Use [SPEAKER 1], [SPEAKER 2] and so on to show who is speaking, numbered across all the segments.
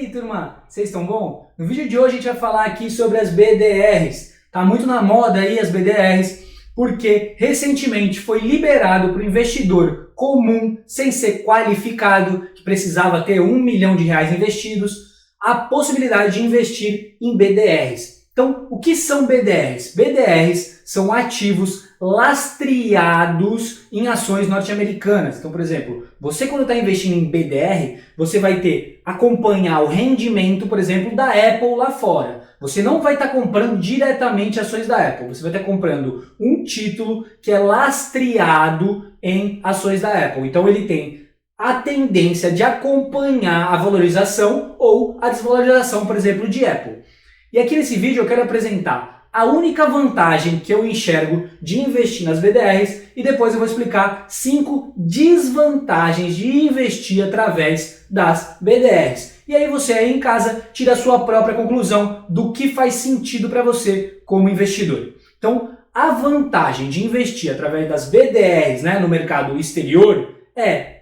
[SPEAKER 1] aí, turma? Vocês estão bom? No vídeo de hoje a gente vai falar aqui sobre as BDRs. Tá muito na moda aí as BDRs, porque recentemente foi liberado para o investidor comum, sem ser qualificado, que precisava ter R$1 milhão investidos, a possibilidade de investir em BDRs. Então, o que são BDRs? BDRs são ativos lastreados em ações norte-americanas. Então, por exemplo, você quando está investindo em BDR, você vai acompanhar o rendimento, por exemplo, da Apple lá fora. Você não vai estar comprando diretamente ações da Apple, você vai estar comprando um título que é lastreado em ações da Apple. Então ele tem a tendência de acompanhar a valorização ou a desvalorização, por exemplo, de Apple. E aqui nesse vídeo eu quero apresentar a única vantagem que eu enxergo de investir nas BDRs e depois eu vou explicar 5 desvantagens de investir através das BDRs. E aí você aí em casa tira a sua própria conclusão do que faz sentido para você como investidor. Então, a vantagem de investir através das BDRs, no mercado exterior é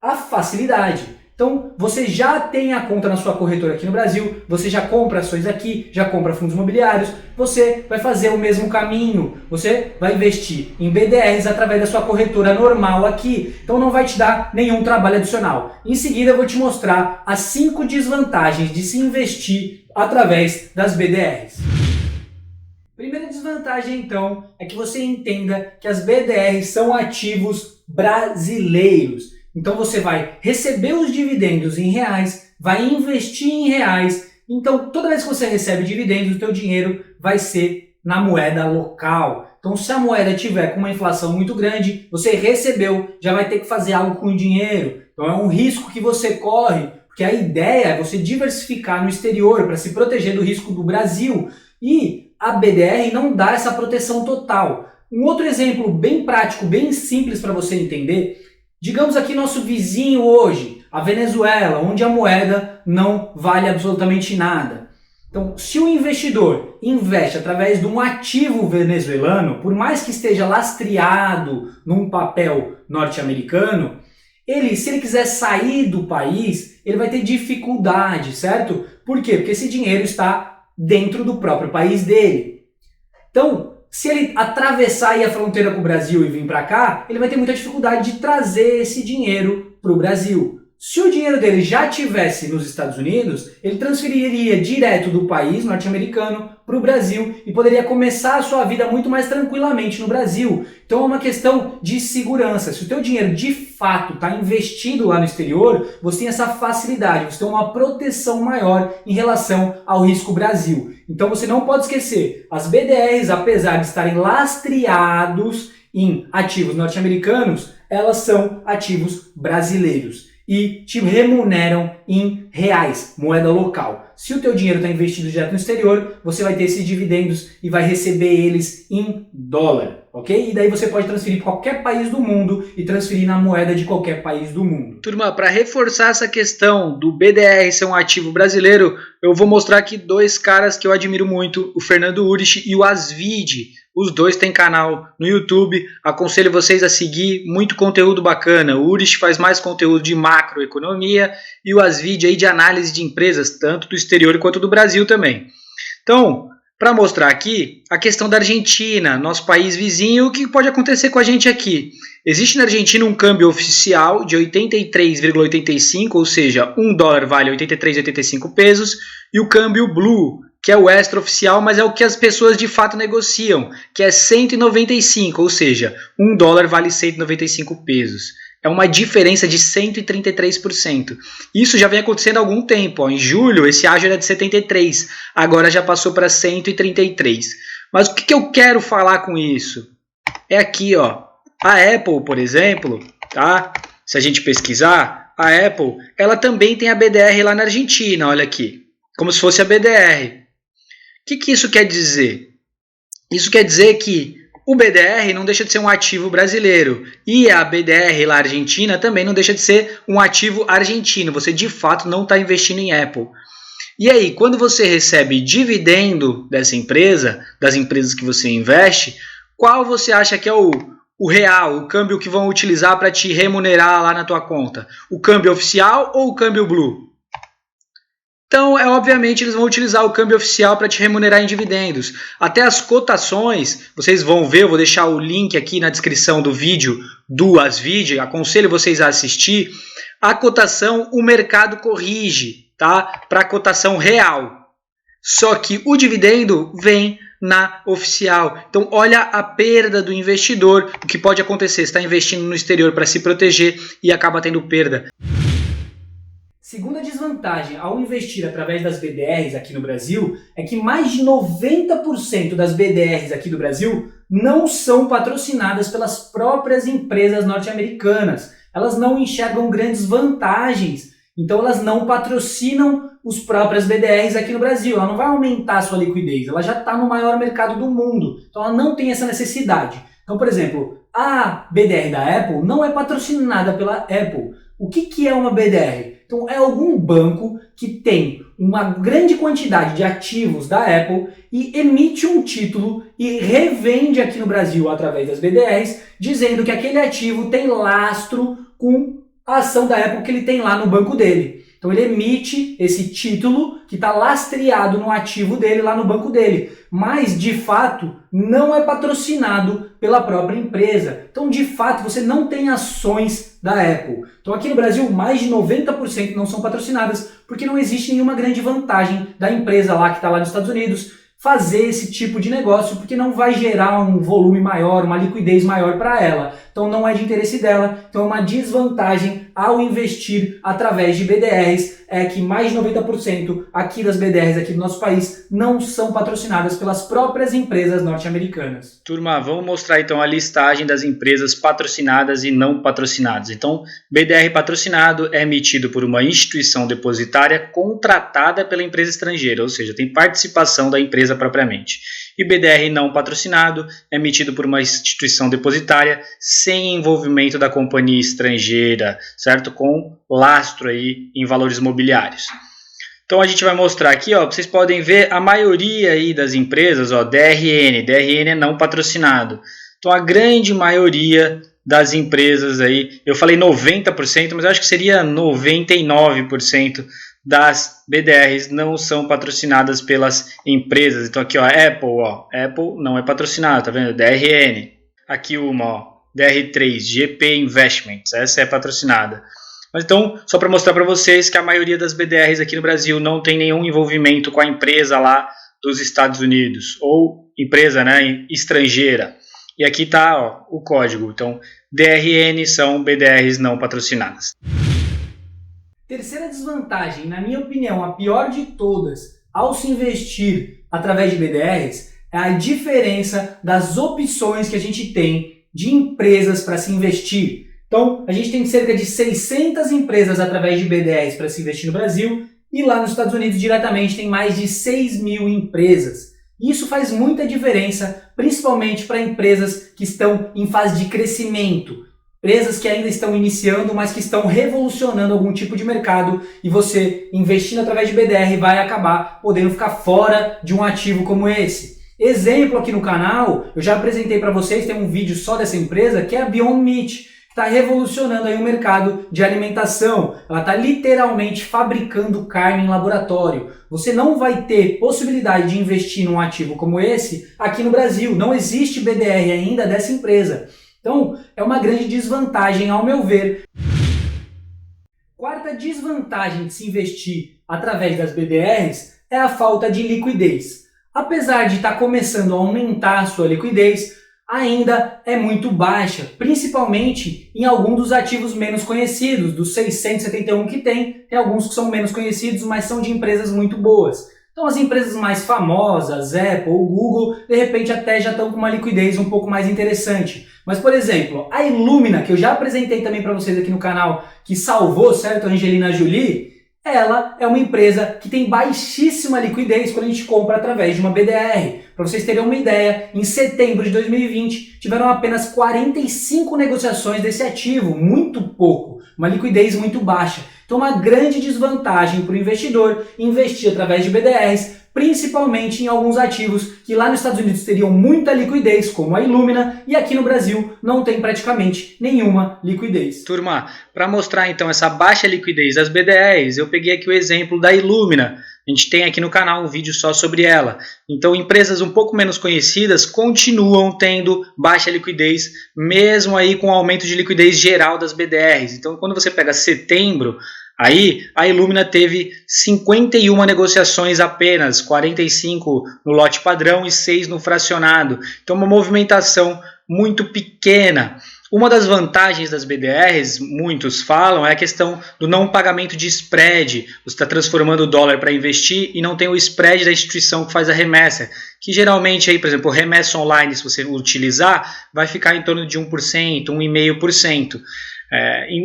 [SPEAKER 1] a facilidade. Então, você já tem a conta na sua corretora aqui no Brasil, você já compra ações aqui, já compra fundos imobiliários, você vai fazer o mesmo caminho, você vai investir em BDRs através da sua corretora normal aqui, então não vai te dar nenhum trabalho adicional. Em seguida, eu vou te mostrar as 5 desvantagens de se investir através das BDRs. Primeira desvantagem, então, é que você entenda que as BDRs são ativos brasileiros. Então você vai receber os dividendos em reais, vai investir em reais. Então toda vez que você recebe dividendos, o teu dinheiro vai ser na moeda local. Então se a moeda tiver com uma inflação muito grande, você recebeu, já vai ter que fazer algo com o dinheiro. Então é um risco que você corre, porque a ideia é você diversificar no exterior para se proteger do risco do Brasil. E a BDR não dá essa proteção total. Um outro exemplo bem prático, bem simples para você entender. Digamos aqui nosso vizinho hoje, a Venezuela, onde a moeda não vale absolutamente nada. Então, se o investidor investe através de um ativo venezuelano, por mais que esteja lastreado num papel norte-americano, se ele quiser sair do país, ele vai ter dificuldade, certo? Por quê? Porque esse dinheiro está dentro do próprio país dele. Então, se ele atravessar aí a fronteira com o Brasil e vir para cá, ele vai ter muita dificuldade de trazer esse dinheiro para o Brasil. Se o dinheiro dele já estivesse nos Estados Unidos, ele transferiria direto do país norte-americano para o Brasil e poderia começar a sua vida muito mais tranquilamente no Brasil. Então é uma questão de segurança. Se o teu dinheiro de fato está investido lá no exterior, você tem essa facilidade, você tem uma proteção maior em relação ao risco Brasil. Então você não pode esquecer, as BDRs, apesar de estarem lastreados em ativos norte-americanos, elas são ativos brasileiros e te remuneram em reais, moeda local. Se o teu dinheiro está investido direto no exterior, você vai ter esses dividendos e vai receber eles em dólar, ok? E daí você pode transferir para qualquer país do mundo e transferir na moeda de qualquer país do mundo.
[SPEAKER 2] Turma, para reforçar essa questão do BDR ser um ativo brasileiro, eu vou mostrar aqui 2 caras que eu admiro muito, o Fernando Urich e o Asvide. Os dois têm canal no YouTube, aconselho vocês a seguir, muito conteúdo bacana. O Urich faz mais conteúdo de macroeconomia e o Asvide aí de análise de empresas, tanto do exterior quanto do Brasil também. Então, para mostrar aqui a questão da Argentina, nosso país vizinho, o que pode acontecer com a gente aqui. Existe na Argentina um câmbio oficial de 83,85, ou seja, $1 vale 83,85 pesos, e o câmbio blue, que é o extraoficial, mas é o que as pessoas de fato negociam, que é 195, ou seja, $1 vale 195 pesos. É uma diferença de 133%. Isso já vem acontecendo há algum tempo. Ó. Em julho, esse ágio era de 73, agora já passou para 133. Mas o que eu quero falar com isso? É aqui, ó. A Apple, por exemplo, tá? Se a gente pesquisar, a Apple, ela também tem a BDR lá na Argentina, olha aqui. Como se fosse a BDR. O que isso quer dizer? Isso quer dizer que o BDR não deixa de ser um ativo brasileiro e a BDR lá argentina também não deixa de ser um ativo argentino. Você de fato não está investindo em Apple. E aí, quando você recebe dividendo dessa empresa, das empresas que você investe, qual você acha que é o real, o câmbio que vão utilizar para te remunerar lá na tua conta? O câmbio oficial ou o câmbio blue? Então, obviamente, eles vão utilizar o câmbio oficial para te remunerar em dividendos. Até as cotações, vocês vão ver, eu vou deixar o link aqui na descrição do vídeo do Asvide, aconselho vocês a assistir. A cotação, o mercado corrige, tá? Para a cotação real. Só que o dividendo vem na oficial. Então, olha a perda do investidor, o que pode acontecer. Você está investindo no exterior para se proteger e acaba tendo perda.
[SPEAKER 1] Segunda desvantagem ao investir através das BDRs aqui no Brasil é que mais de 90% das BDRs aqui do Brasil não são patrocinadas pelas próprias empresas norte-americanas. Elas não enxergam grandes vantagens, então elas não patrocinam os próprias BDRs aqui no Brasil. Ela não vai aumentar a sua liquidez, ela já está no maior mercado do mundo, então ela não tem essa necessidade. Então, por exemplo, a BDR da Apple não é patrocinada pela Apple. O que é uma BDR? Então, é algum banco que tem uma grande quantidade de ativos da Apple e emite um título e revende aqui no Brasil através das BDRs, dizendo que aquele ativo tem lastro com a ação da Apple que ele tem lá no banco dele. Então ele emite esse título que está lastreado no ativo dele lá no banco dele, mas de fato não é patrocinado pela própria empresa. Então de fato você não tem ações da Apple. Então aqui no Brasil mais de 90% não são patrocinadas porque não existe nenhuma grande vantagem da empresa lá que está lá nos Estados Unidos fazer esse tipo de negócio, porque não vai gerar um volume maior, uma liquidez maior para ela. Então não é de interesse dela, então é uma desvantagem ao investir através de BDRs, é que mais de 90% aqui das BDRs aqui do nosso país não são patrocinadas pelas próprias empresas norte-americanas.
[SPEAKER 2] Turma, vamos mostrar então a listagem das empresas patrocinadas e não patrocinadas. Então, BDR patrocinado é emitido por uma instituição depositária contratada pela empresa estrangeira, ou seja, tem participação da empresa propriamente. E BDR não patrocinado é emitido por uma instituição depositária sem envolvimento da companhia estrangeira, certo? Com lastro aí em valores mobiliários. Então a gente vai mostrar aqui, ó, vocês podem ver a maioria aí das empresas, ó, DRN é não patrocinado. Então a grande maioria das empresas aí, eu falei 90%, mas eu acho que seria 99% das BDRs não são patrocinadas pelas empresas. Então aqui, ó, Apple não é patrocinado, tá vendo? DRN. Aqui uma, ó, DR3, GP Investments, essa é patrocinada. Mas então, só para mostrar para vocês que a maioria das BDRs aqui no Brasil não tem nenhum envolvimento com a empresa lá dos Estados Unidos, ou empresa, né, estrangeira. E aqui está, ó, o código. Então, DRN são BDRs não patrocinadas.
[SPEAKER 1] Terceira desvantagem, na minha opinião, a pior de todas, ao se investir através de BDRs, é a diferença das opções que a gente tem de empresas para se investir. Então, a gente tem cerca de 600 empresas através de BDRs para se investir no Brasil e lá nos Estados Unidos diretamente tem mais de 6.000 empresas. Isso faz muita diferença, principalmente para empresas que estão em fase de crescimento. Empresas que ainda estão iniciando, mas que estão revolucionando algum tipo de mercado e você, investindo através de BDR, vai acabar podendo ficar fora de um ativo como esse. Exemplo aqui no canal, eu já apresentei para vocês, tem um vídeo só dessa empresa, que é a Beyond Meat, que está revolucionando aí o mercado de alimentação. Ela está literalmente fabricando carne em laboratório. Você não vai ter possibilidade de investir num ativo como esse aqui no Brasil. Não existe BDR ainda dessa empresa. Então, é uma grande desvantagem, ao meu ver. Quarta desvantagem de se investir através das BDRs é a falta de liquidez. Apesar de estar começando a aumentar a sua liquidez, ainda é muito baixa, principalmente em alguns dos ativos menos conhecidos, dos 671 que tem alguns que são menos conhecidos, mas são de empresas muito boas. Então as empresas mais famosas, Apple, Google, de repente até já estão com uma liquidez um pouco mais interessante. Mas, por exemplo, a Illumina, que eu já apresentei também para vocês aqui no canal, que salvou, certo, a Angelina Jolie, ela é uma empresa que tem baixíssima liquidez quando a gente compra através de uma BDR. Para vocês terem uma ideia, em setembro de 2020 tiveram apenas 45 negociações desse ativo, muito pouco, uma liquidez muito baixa. Então uma grande desvantagem para o investidor investir através de BDRs, principalmente em alguns ativos que lá nos Estados Unidos teriam muita liquidez, como a Illumina, e aqui no Brasil não tem praticamente nenhuma liquidez.
[SPEAKER 2] Turma, para mostrar então essa baixa liquidez das BDRs, eu peguei aqui o exemplo da Illumina. A gente tem aqui no canal um vídeo só sobre ela. Então, empresas um pouco menos conhecidas continuam tendo baixa liquidez, mesmo aí com o aumento de liquidez geral das BDRs. Então, quando você pega setembro, aí a Illumina teve 51 negociações apenas, 45 no lote padrão e 6 no fracionado. Então, uma movimentação muito pequena. Uma das vantagens das BDRs, muitos falam, é a questão do não pagamento de spread. Você está transformando o dólar para investir e não tem o spread da instituição que faz a remessa, que geralmente, aí, por exemplo, remessa online, se você utilizar, vai ficar em torno de 1%, 1,5%.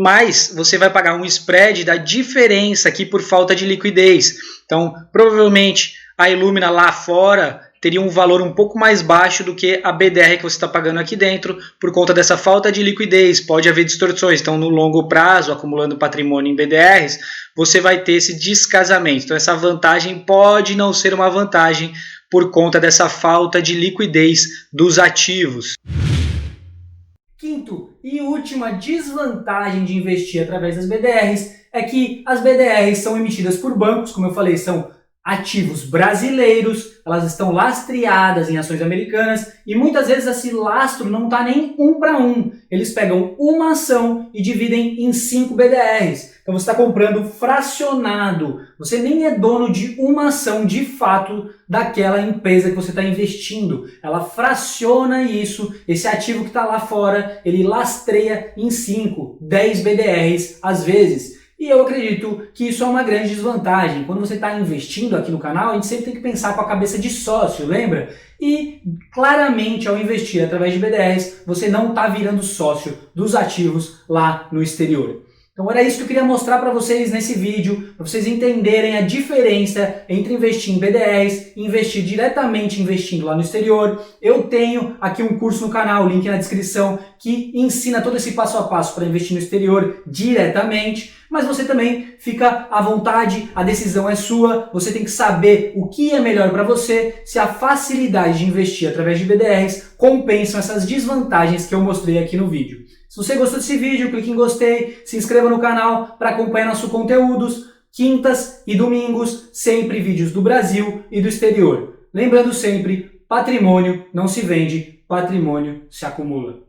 [SPEAKER 2] Mas você vai pagar um spread da diferença aqui por falta de liquidez. Então, provavelmente, a Illumina lá fora teria um valor um pouco mais baixo do que a BDR que você está pagando aqui dentro por conta dessa falta de liquidez. Pode haver distorções. Então, no longo prazo, acumulando patrimônio em BDRs, você vai ter esse descasamento. Então, essa vantagem pode não ser uma vantagem por conta dessa falta de liquidez dos ativos.
[SPEAKER 1] Quinto e última desvantagem de investir através das BDRs é que as BDRs são emitidas por bancos, como eu falei, são ativos brasileiros, elas estão lastreadas em ações americanas e muitas vezes esse lastro não está nem 1 para 1. Eles pegam uma ação e dividem em 5 BDRs. Então você está comprando fracionado. Você nem é dono de uma ação de fato daquela empresa que você está investindo. Ela fraciona isso, esse ativo que está lá fora, ele lastreia em 5, 10 BDRs às vezes. E eu acredito que isso é uma grande desvantagem. Quando você está investindo aqui no canal, a gente sempre tem que pensar com a cabeça de sócio, lembra? E claramente ao investir através de BDRs, você não está virando sócio dos ativos lá no exterior. Então era isso que eu queria mostrar para vocês nesse vídeo, para vocês entenderem a diferença entre investir em BDRs e investir diretamente investindo lá no exterior. Eu tenho aqui um curso no canal, link na descrição, que ensina todo esse passo a passo para investir no exterior diretamente, mas você também fica à vontade, a decisão é sua, você tem que saber o que é melhor para você, se a facilidade de investir através de BDRs compensam essas desvantagens que eu mostrei aqui no vídeo. Se você gostou desse vídeo, clique em gostei, se inscreva no canal para acompanhar nossos conteúdos, quintas e domingos, sempre vídeos do Brasil e do exterior. Lembrando sempre, patrimônio não se vende, patrimônio se acumula.